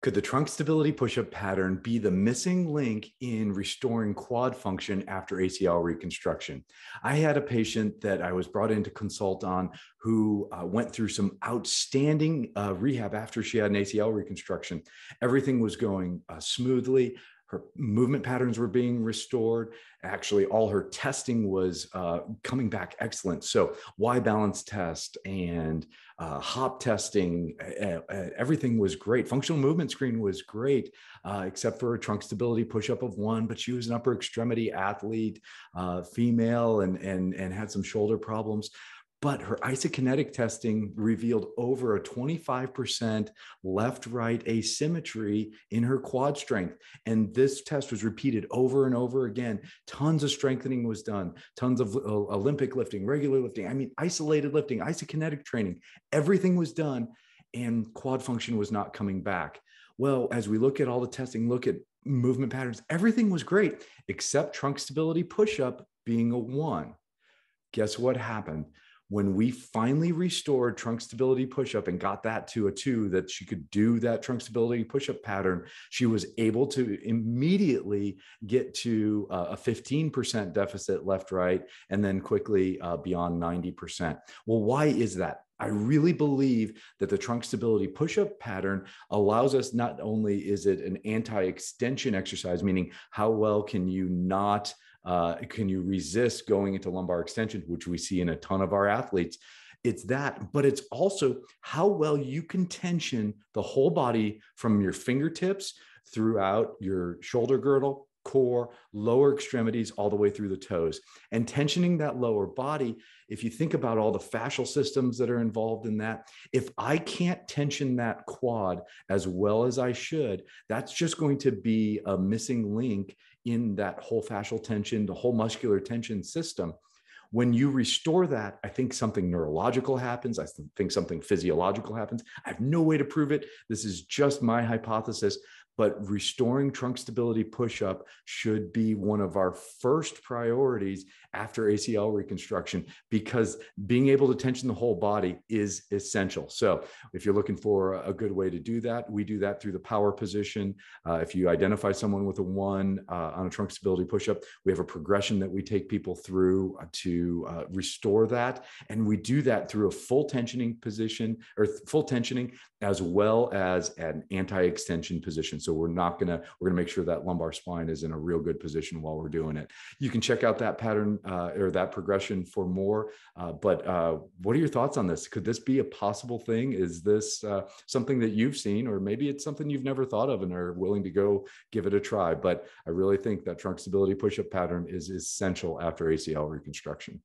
Could the trunk stability push-up pattern be the missing link in restoring quad function after ACL reconstruction? I had a patient that I was brought in to consult on who went through some outstanding rehab after she had an ACL reconstruction. Everything was going smoothly. Her movement patterns were being restored. Actually, all her testing was coming back excellent. So, Y balance test and hop testing, everything was great. Functional movement screen was great, except for a trunk stability push-up of 1. But she was an upper extremity athlete, female, and had some shoulder problems. But her isokinetic testing revealed over a 25% left-right asymmetry in her quad strength. And this test was repeated over and over again. Tons of strengthening was done, tons of Olympic lifting, regular lifting, isolated lifting, isokinetic training. Everything was done, and quad function was not coming back. Well, as we look at all the testing, look at movement patterns, everything was great, except trunk stability push-up being a 1. Guess what happened? When we finally restored trunk stability push-up and got that to a 2, that she could do that trunk stability push-up pattern, she was able to immediately get to a 15% deficit left-right, and then quickly beyond 90%. Well, why is that? I really believe that the trunk stability push-up pattern allows us, not only is it an anti-extension exercise, meaning how well can you not can you resist going into lumbar extension, which we see in a ton of our athletes. It's that, but it's also how well you can tension the whole body from your fingertips throughout your shoulder girdle, core, lower extremities, all the way through the toes. And tensioning that lower body, if you think about all the fascial systems that are involved in that, if I can't tension that quad as well as I should, that's just going to be a missing link in that whole fascial tension, the whole muscular tension system. When you restore that, I think something neurological happens. I think something physiological happens. I have no way to prove it. This is just my hypothesis. But restoring trunk stability push-up should be one of our first priorities after ACL reconstruction, because being able to tension the whole body is essential. So if you're looking for a good way to do that, we do that through the power position. If you identify someone with a 1 on a trunk stability push-up, we have a progression that we take people through to restore that. And we do that through a full tensioning position, or full tensioning, as well as an anti-extension position. So we're gonna make sure that lumbar spine is in a real good position while we're doing it. You can check out that pattern or that progression for more. But what are your thoughts on this? Could this be a possible thing? Is this something that you've seen, or maybe it's something you've never thought of and are willing to go give it a try? But I really think that trunk stability push-up pattern is essential after ACL reconstruction.